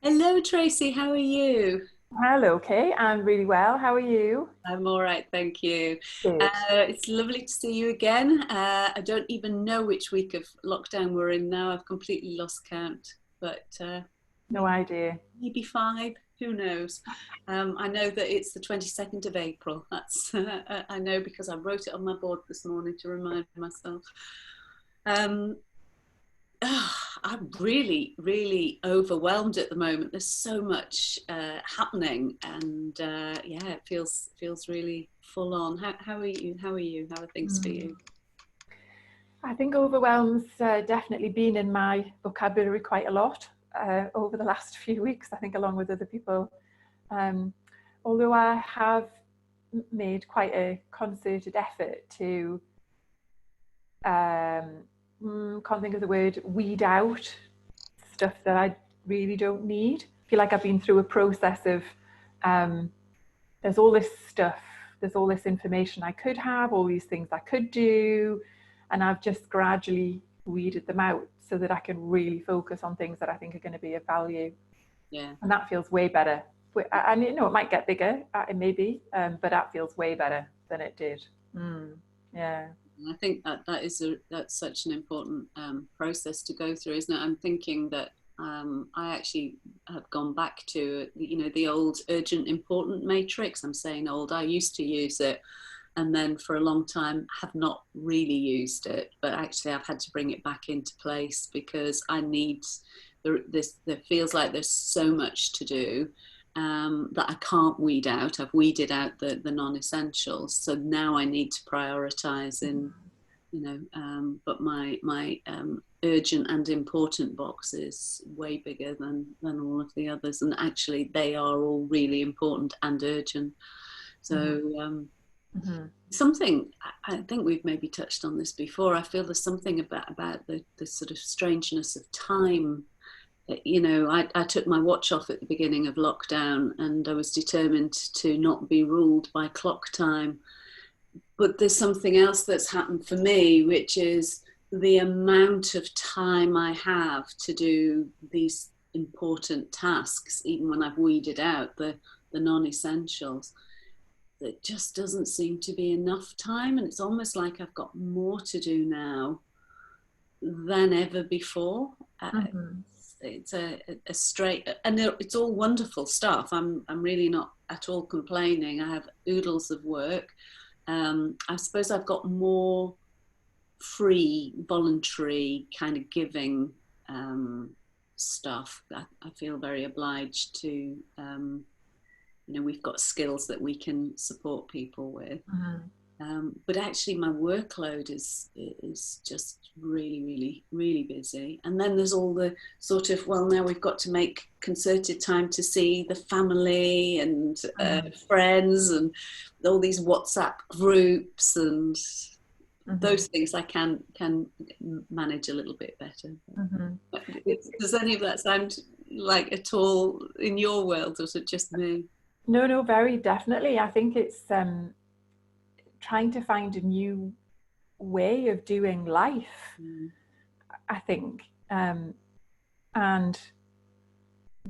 Hello, Tracy. How are you? Hello, Kay. I'm really well. How are you? I'm all right, thank you. Good. It's lovely to see you again. I don't even know which week of lockdown we're in now. I've completely lost count, but No maybe, idea. maybe five. Who knows? I know that it's the 22nd of April. That's I know because I wrote it on my board this morning to remind myself. Um, I'm really, really overwhelmed at the moment. There's so much happening, and yeah, it feels really full on. How are you? How are you? How are things for Mm. you? I think overwhelm's definitely been in my vocabulary quite a lot over the last few weeks, I think, along with other people. Um, Although I have made quite a concerted effort to, can't think of the word, weed out stuff that I really don't need. I feel like I've been through a process of um, there's all this stuff, there's all this information I could have, all these things I could do, and I've just gradually weeded them out so that I can really focus on things that I think are going to be of value. Yeah, And that feels way better. And you know, it might get bigger, it may be, but that feels way better than it did. Mm, yeah. I think that's such an important process to go through, isn't it? I'm thinking that I actually have gone back to the old urgent important matrix. I'm saying old. I used to use it, and then for a long time have not really used it, but actually I've had to bring it back into place because I need this. There feels like there's so much to do that I can't weed out. I've weeded out the non-essentials, so now I need to prioritize in, but my urgent and important box is way bigger than all of the others, and actually they are all really important and urgent. Mm-hmm. So Mm-hmm. something I think we've maybe touched on this before. I feel there's something about the sort of strangeness of time. I took my watch off at the beginning of lockdown, and I was determined to not be ruled by clock time. But there's something else that's happened for me, which is the amount of time I have to do these important tasks, even when I've weeded out the non-essentials. There just doesn't seem to be enough time, and it's almost like I've got more to do now than ever before. Mm-hmm. It's a straight, and it's all wonderful stuff. I'm really not at all complaining. I have oodles of work. I suppose I've got more free, voluntary kind of giving stuff. I feel very obliged to. We've got skills that we can support people with. Mm-hmm. But actually, my workload is just really, really, really busy. And then there's all the sort of, well, now we've got to make concerted time to see the family and Mm-hmm. friends and all these WhatsApp groups and Mm-hmm. those things I can manage a little bit better. Mm-hmm. Does any of that sound like at all in your world, or is it just me? No, no, very definitely. I think it's trying to find a new way of doing life, Mm, I think, and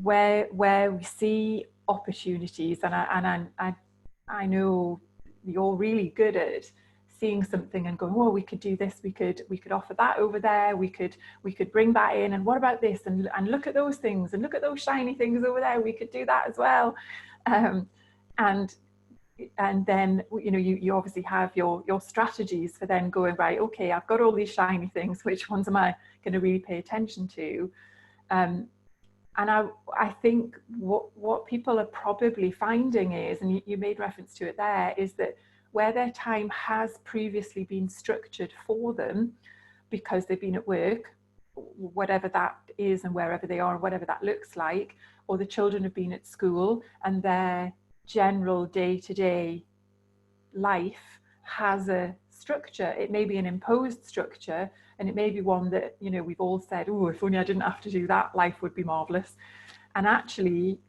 where we see opportunities, and I know you're really good at seeing something and going, oh, we could do this, we could offer that over there, we could bring that in, and what about this, and look at those things, and look at those shiny things over there, we could do that as well, um, and then you obviously have your strategies for then going, right, okay, I've got all these shiny things, which ones am I going to really pay attention to? um, and I think what people are probably finding is, and you made reference to it there, is that where their time has previously been structured for them because they've been at work, whatever that is and wherever they are, whatever that looks like, or the children have been at school and their general day-to-day life has a structure. It may be an imposed structure, and it may be one that, we've all said, oh, if only I didn't have to do that, life would be marvelous. And actually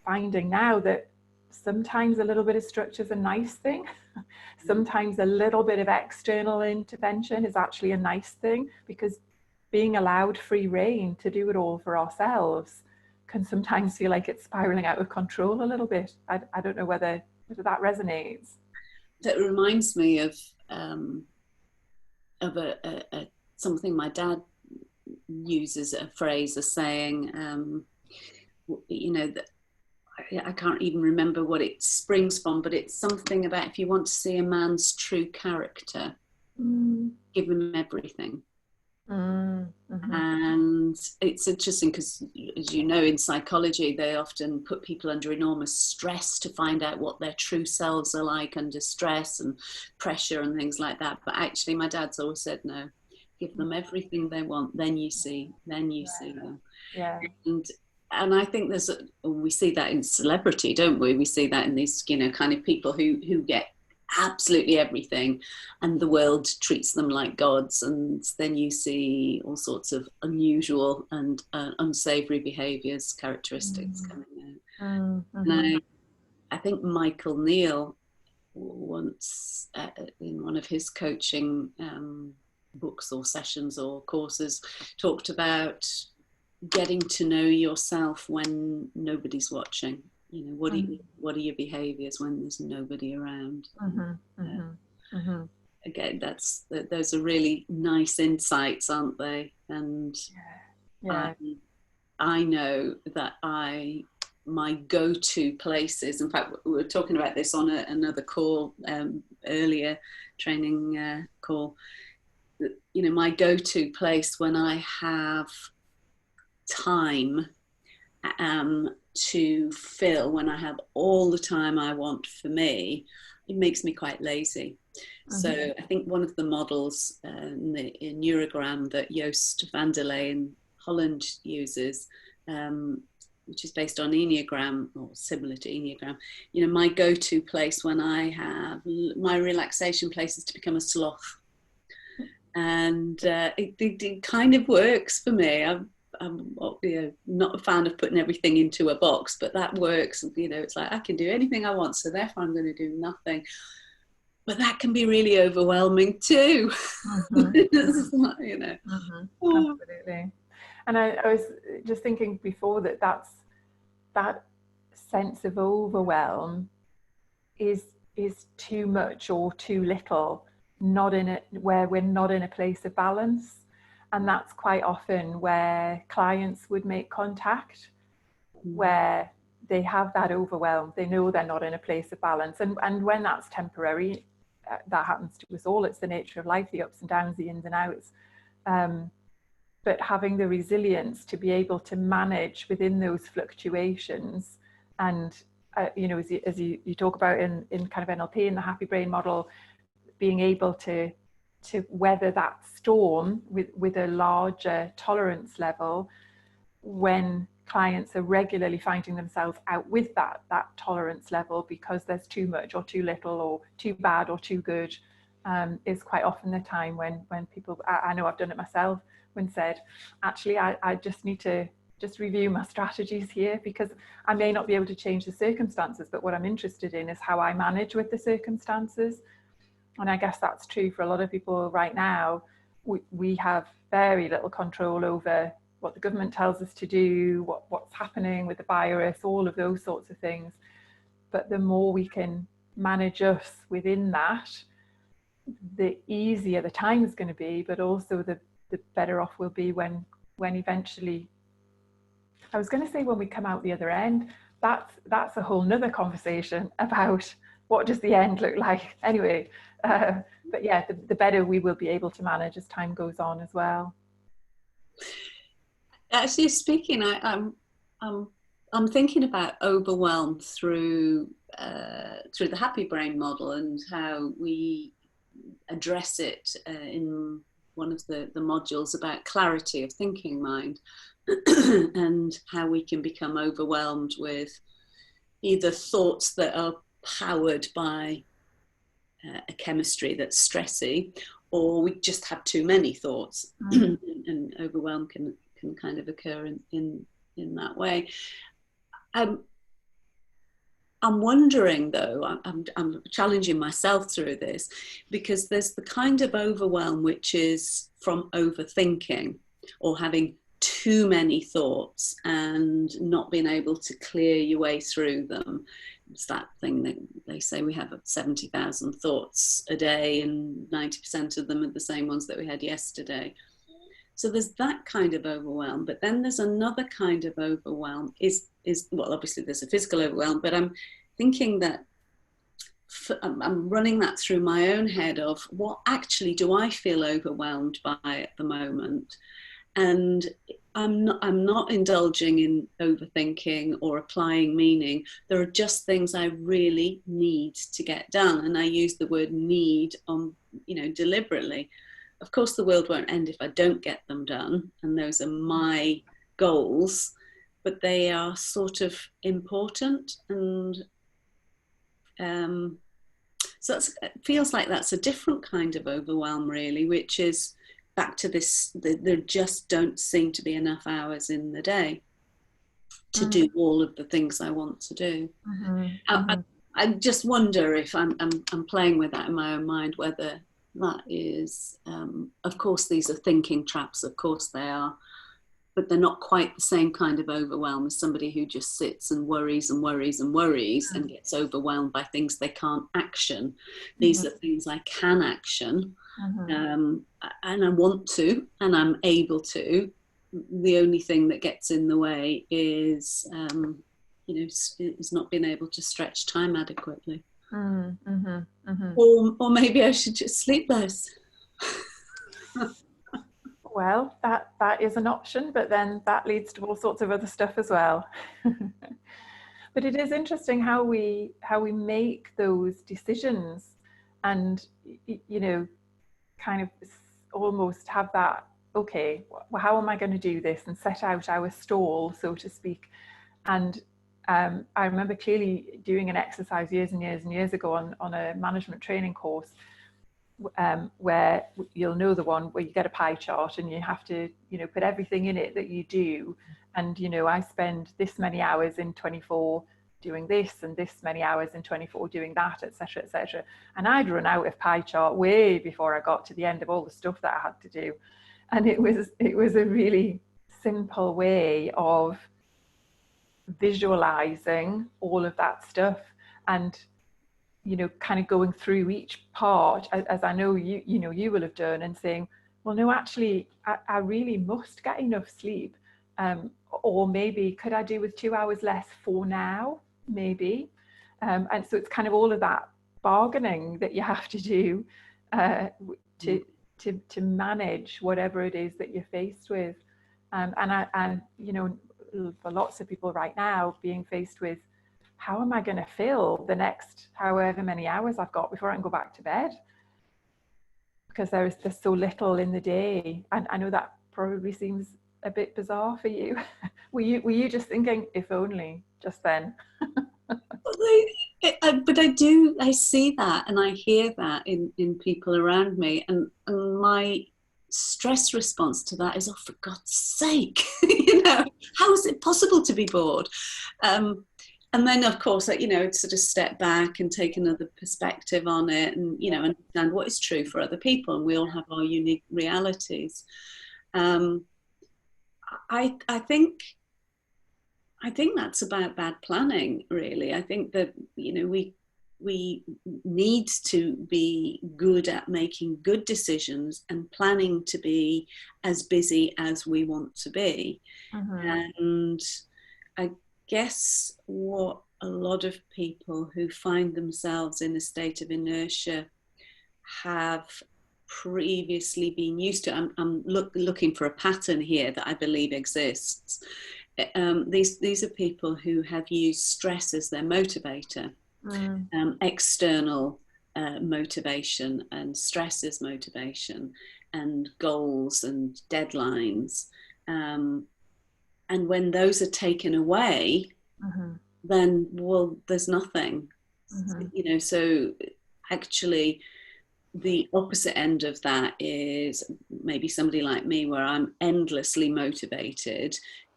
finding now that sometimes a little bit of structure is a nice thing. Sometimes a little bit of external intervention is actually a nice thing, because being allowed free reign to do it all for ourselves can sometimes feel like it's spiraling out of control a little bit. I don't know whether that resonates. That reminds me of something my dad uses, a phrase, a saying, that I can't even remember what it springs from, but it's something about, if you want to see a man's true character, give him everything. Mm-hmm. And it's interesting because, as you know, in psychology, they often put people under enormous stress to find out what their true selves are like under stress and pressure and things like that. But actually, my dad's always said, no, give them everything they want, then you see them. Yeah. And I think we see that in celebrity, don't we? We see that in these, kind of people who get absolutely everything, and the world treats them like gods, and then you see all sorts of unusual and unsavory behaviours, characteristics coming out. Mm-hmm. And I think Michael Neal once, in one of his coaching books or sessions or courses, talked about getting to know yourself when nobody's watching. What are your behaviours when there's nobody around? Again, those are really nice insights, aren't they? And I know that my go-to places, in fact, we were talking about this on another call, earlier training call, my go-to place when I have time to fill, when I have all the time I want for me, it makes me quite lazy. Mm-hmm. So I think one of the models in Neurogram that Joost van der Lee in Holland uses, which is based on Enneagram, or similar to Enneagram, my go-to place when I have my relaxation place is to become a sloth. And it kind of works for me. I'm not a fan of putting everything into a box, but that works. It's like I can do anything I want, so therefore I'm going to do nothing. But that can be really overwhelming too. Mm-hmm. Absolutely. And I was just thinking before that sense of overwhelm is too much or too little, where we're not in a place of balance. And that's quite often where clients would make contact, where they have that overwhelm. They know they're not in a place of balance. And when that's temporary, that happens to us all. It's the nature of life, the ups and downs, the ins and outs. But having the resilience to be able to manage within those fluctuations, and as you talk about in kind of NLP, in the happy brain model, being able to weather that storm with a larger tolerance level, when clients are regularly finding themselves out with that tolerance level because there's too much or too little or too bad or too good, is quite often the time when people, I know I've done it myself, when said, actually I just need to just review my strategies here, because I may not be able to change the circumstances, but what I'm interested in is how I manage with the circumstances. And I guess that's true for a lot of people right now. We have very little control over what the government tells us to do, what's happening with the virus, all of those sorts of things. But the more we can manage us within that, the easier the time is going to be, but also the better off we'll be when eventually, I was going to say when we come out the other end. That's a whole nother conversation about what does the end look like anyway. But yeah, the better we will be able to manage as time goes on as well. Actually, speaking, I'm thinking about overwhelm through the happy brain model, and how we address it in one of the modules about clarity of thinking mind, and how we can become overwhelmed with either thoughts that are powered by a chemistry that's stressy, or we just have too many thoughts. And overwhelm can kind of occur in that way. I'm wondering though, I'm challenging myself through this, because there's the kind of overwhelm which is from overthinking or having too many thoughts and not being able to clear your way through them. It's that thing that they say we have 70,000 thoughts a day and 90% of them are the same ones that we had yesterday. So there's that kind of overwhelm, but then there's another kind of overwhelm is well, obviously there's a physical overwhelm, but I'm thinking that I'm running that through my own head of what actually do I feel overwhelmed by at the moment? And I'm not indulging in overthinking or applying meaning. There are just things I really need to get done. And I use the word need on, deliberately. Of course, the world won't end if I don't get them done. And those are my goals, but they are sort of important. And so it feels like that's a different kind of overwhelm, really, which is back to this, there just don't seem to be enough hours in the day to do all of the things I want to do. I just wonder if I'm playing with that in my own mind, whether that is, of course, these are thinking traps, of course they are, but they're not quite the same kind of overwhelm as somebody who just sits and worries and worries and worries and gets overwhelmed by things they can't action. These are things I can action. And I want to, and I'm able to. The only thing that gets in the way is, is not being able to stretch time adequately. Or maybe I should just sleep less. Well, that is an option, but then that leads to all sorts of other stuff as well. But it is interesting how we make those decisions, and kind of almost have that, okay, well, how am I going to do this, and set out our stall, so to speak. And I remember clearly doing an exercise years and years and years ago on a management training course, where you'll know the one where you get a pie chart and you have to put everything in it that you do, and I spend this many hours in 24 doing this and this many hours in 24 doing that, etc., etc. And I'd run out of pie chart way before I got to the end of all the stuff that I had to do. And it was a really simple way of visualizing all of that stuff, and kind of going through each part, as I know you will have done, and saying, well, no, actually I really must get enough sleep, or maybe could I do with 2 hours less for now, maybe. And so it's kind of all of that bargaining that you have to do to manage whatever it is that you're faced with. And for lots of people right now, being faced with, how am I going to fill the next however many hours I've got before I can go back to bed? Because there's so little in the day. And I know that probably seems a bit bizarre for you. Were you just thinking, if only, just then? But I see that and I hear that in people around me, and my stress response to that is, oh, for God's sake, how is it possible to be bored? And then, of course, sort of step back and take another perspective on it, and understand what is true for other people, and we all have our unique realities. I think that's about bad planning, really. I think that we need to be good at making good decisions and planning to be as busy as we want to be. And I guess what a lot of people who find themselves in a state of inertia have previously been used to, I'm looking for a pattern here that I believe exists. These are people who have used stress as their motivator, external motivation and stress as motivation, and goals and deadlines. And when those are taken away, then, well, there's nothing. So actually the opposite end of that is maybe somebody like me, where I'm endlessly motivated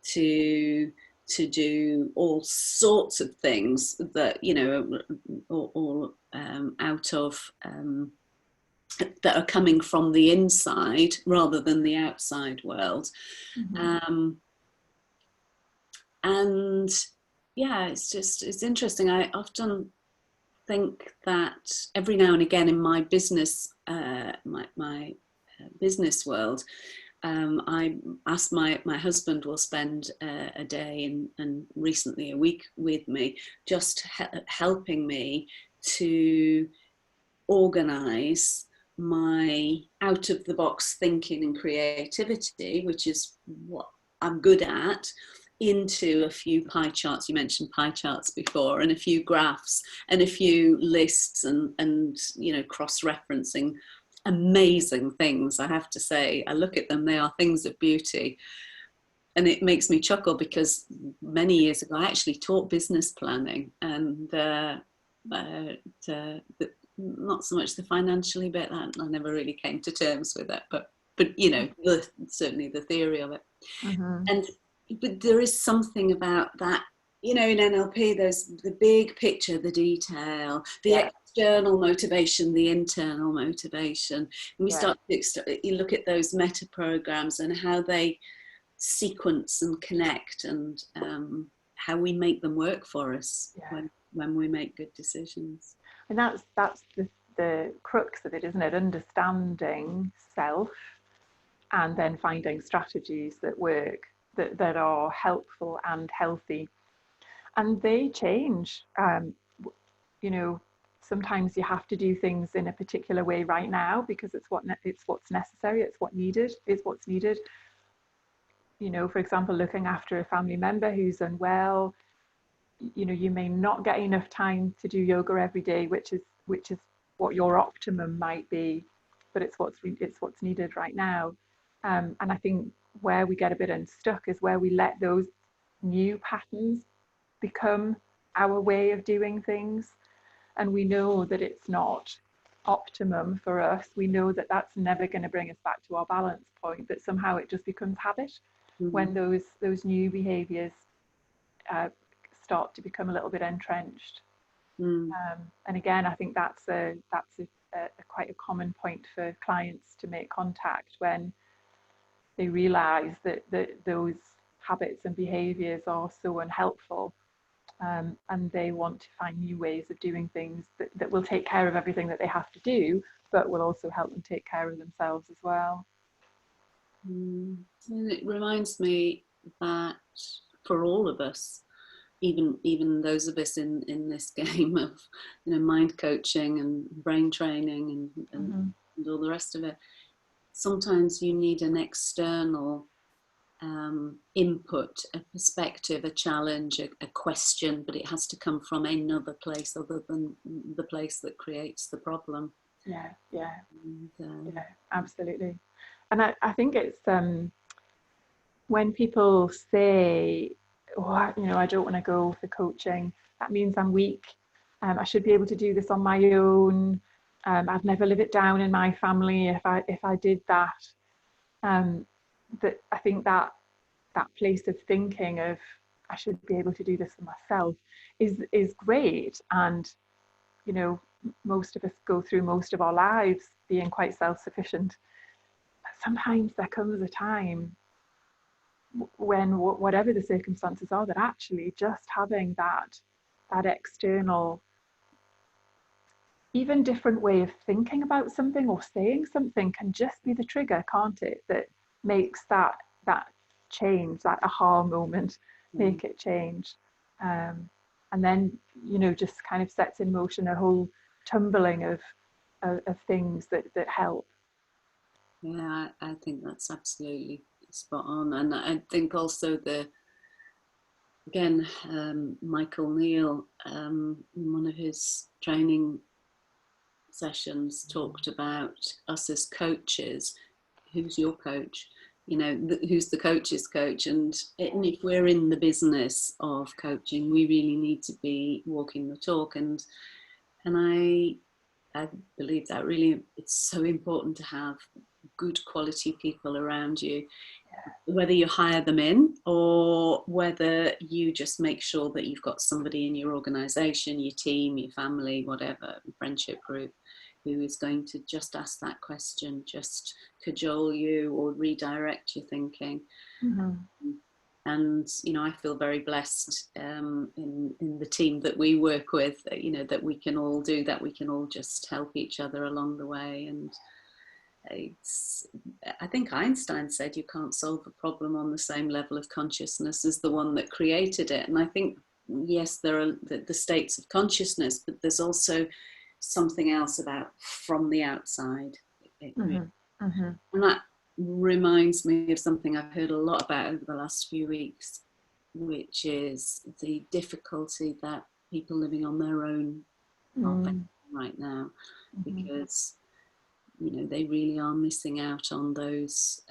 to do all sorts of things that, all out of that are coming from the inside rather than the outside world. And yeah, it's interesting. I often think that every now and again in my business, my business world, I asked my husband will spend a day and recently a week with me, just helping me to organize my out of the box thinking and creativity, which is what I'm good at, into a few pie charts. You mentioned pie charts before, and a few graphs and a few lists and you know, cross-referencing amazing things. I have to say, I look at them, they are things of beauty. And it makes me chuckle because many years ago I actually taught business planning, and not so much the financially bit, that I never really came to terms with it, but you know, certainly the theory of it. But there is something about that, you know, in NLP there's the big picture, the detail, the external motivation, the internal motivation, and we start to you look at those meta programs and how they sequence and connect, and how we make them work for us when we make good decisions. And that's the crux of it, isn't it? Understanding self and then finding strategies that work, that are helpful and healthy. And they change. You know, sometimes you have to do things in a particular way right now because it's what's necessary, it's what's needed. You know, for example, looking after a family member who's unwell, you know, you may not get enough time to do yoga every day, which is what your optimum might be, but it's what's needed right now. And I think where we get a bit unstuck is where we let those new patterns become our way of doing things, and we know that it's not optimum for us. We know that that's never going to bring us back to our balance point, but somehow it just becomes habit when those new behaviors start to become a little bit entrenched. And again, I think that's a quite a common point for clients to make contact when they realize that those habits and behaviors are so unhelpful, and they want to find new ways of doing things that will take care of everything that they have to do, but will also help them take care of themselves as well. And it reminds me that for all of us, even those of us in this game of, you know, mind coaching and brain training and all the rest of it, sometimes you need an external input, a perspective, a challenge, a question, but it has to come from another place other than the place that creates the problem. Yeah, absolutely. And I think it's when people say, oh, you know, I don't want to go for coaching, that means I'm weak, I should be able to do this on my own, I'd never live it down in my family if I did that. That I think that place of thinking of I should be able to do this for myself is great, and you know, most of us go through most of our lives being quite self-sufficient. But sometimes there comes a time when whatever the circumstances are, that actually just having that external, even different way of thinking about something or saying something can just be the trigger, can't it, that makes that change, that aha moment, make it change. And then, you know, just kind of sets in motion a whole tumbling of things that help. Yeah, I think that's absolutely spot on. And I think also Michael Neal, in one of his training sessions, talked about us as coaches. Who's your coach? You know, who's the coach's coach? And if we're in the business of coaching, we really need to be walking the talk. And I believe that really it's so important to have good quality people around you, whether you hire them in or whether you just make sure that you've got somebody in your organization, your team, your family, whatever, friendship group, who is going to just ask that question, just cajole you or redirect your thinking. And I feel very blessed in the team that we work with, that we can all do that. We can all just help each other along the way. And I think Einstein said you can't solve a problem on the same level of consciousness as the one that created it. And I think, yes, there are the states of consciousness, but there's also something else about from the outside. And that reminds me of something I've heard a lot about over the last few weeks, which is the difficulty that people living on their own are facing right now, because they really are missing out on those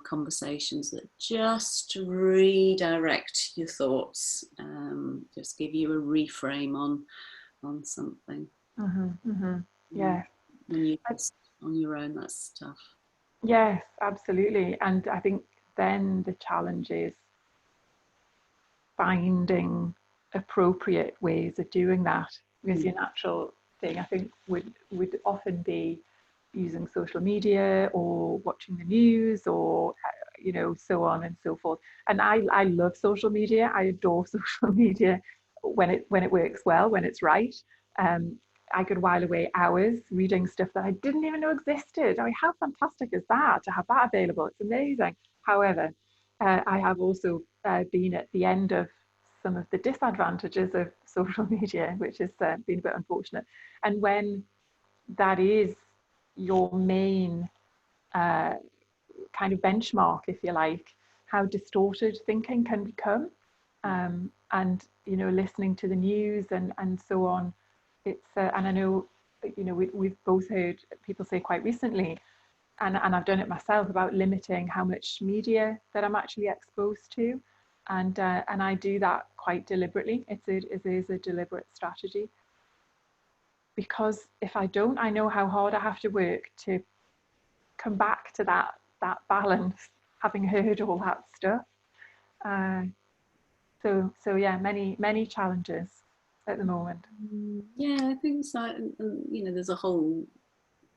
conversations that just redirect your thoughts, just give you a reframe on something. Yeah. When you're just on your own, that's tough. Yes, absolutely. And I think then the challenge is finding appropriate ways of doing that, because your natural thing, I think, would often be using social media or watching the news or so on and so forth. And I love social media. I adore social media when it works well, when it's right. I could while away hours reading stuff that I didn't even know existed. I mean, how fantastic is that to have that available? It's amazing. However, I have also been at the end of some of the disadvantages of social media, which has been a bit unfortunate. And when that is your main kind of benchmark, if you like, how distorted thinking can become, and listening to the news and so on. It's and I know we've both heard people say quite recently, and I've done it myself, about limiting how much media that I'm actually exposed to, and I do that quite deliberately. It is a deliberate strategy, because if I don't, I know how hard I have to work to come back to that balance, having heard all that stuff. So yeah, many challenges at the moment. Yeah, I think so. And, there's a whole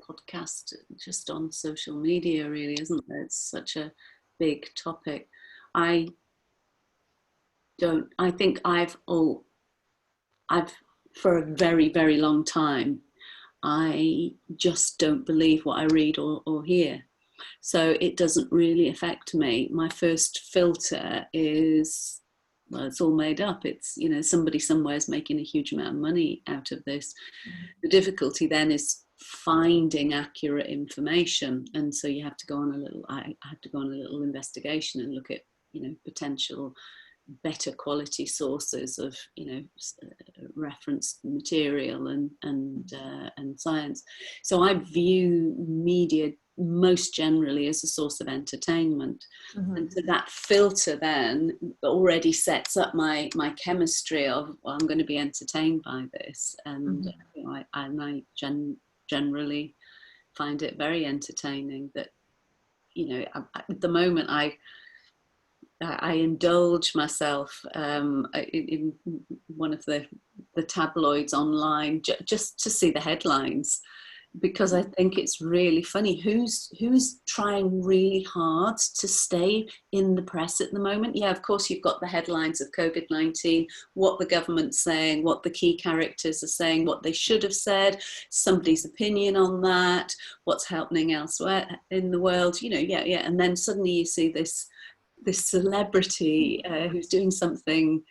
podcast just on social media, really, isn't there? It's such a big topic. I think I've for a very, very long time, I just don't believe what I read or hear. So it doesn't really affect me. My first filter is, well, it's all made up. It's, somebody somewhere is making a huge amount of money out of this. The difficulty then is finding accurate information. And so you have to go on I had to go on a little investigation and look at, potential better quality sources of reference material and science. So I view media most generally as a source of entertainment, and so that filter then already sets up my chemistry of, well, I'm going to be entertained by this, and I generally find it very entertaining. That at the moment I indulge myself in one of the tabloids online just to see the headlines, because I think it's really funny who's trying really hard to stay in the press at the moment. Yeah, of course, you've got the headlines of COVID-19, what the government's saying, what the key characters are saying, what they should have said, somebody's opinion on that, what's happening elsewhere in the world, and then suddenly you see this celebrity who's doing something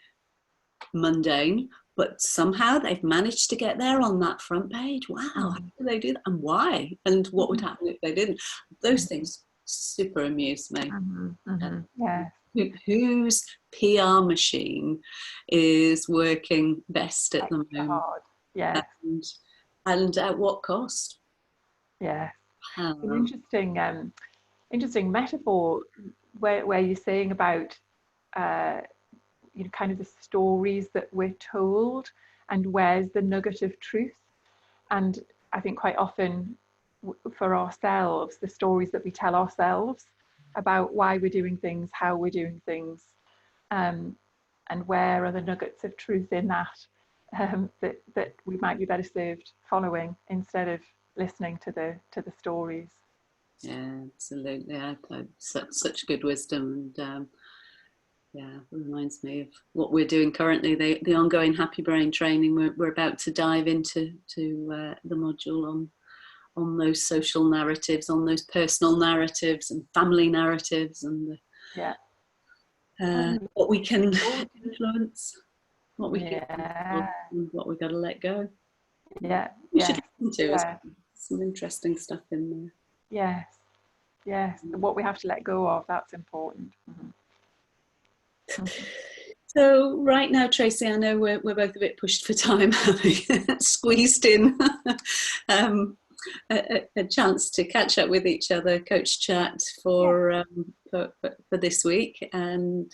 mundane, but somehow they've managed to get there on that front page. Wow, how do they do that, and why, and what would happen if they didn't? Those things super amuse me. Yeah. Whose PR machine is working best at the moment? Yeah. And at what cost? Yeah. An interesting metaphor where you're saying about kind of the stories that we're told, and where's the nugget of truth. And I think quite often for ourselves, the stories that we tell ourselves about why we're doing things, how we're doing things, and where are the nuggets of truth in that, that we might be better served following, instead of listening to the stories. Yeah, absolutely. Such good wisdom, and yeah, reminds me of what we're doing currently. The ongoing Happy Brain training. We're about to dive into the module on those social narratives, on those personal narratives and family narratives, and what we can influence, what we can control, and what we got to let go. Yeah, we should listen to some interesting stuff in there. Yes, what we have to let go of, that's important. So right now, Tracey, I know we're both a bit pushed for time, squeezed in a chance to catch up with each other, coach chat for this week, and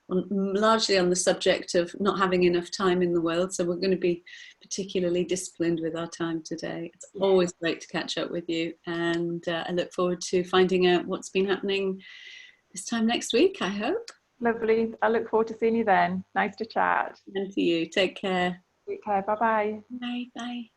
largely on the subject of not having enough time in the world. So we're going to be particularly disciplined with our time today. It's always great to catch up with you, and I look forward to finding out what's been happening this time next week, I hope. Lovely. I look forward to seeing you then. Nice to chat. And to you. Take care. Take care. Bye-bye. Bye. Bye.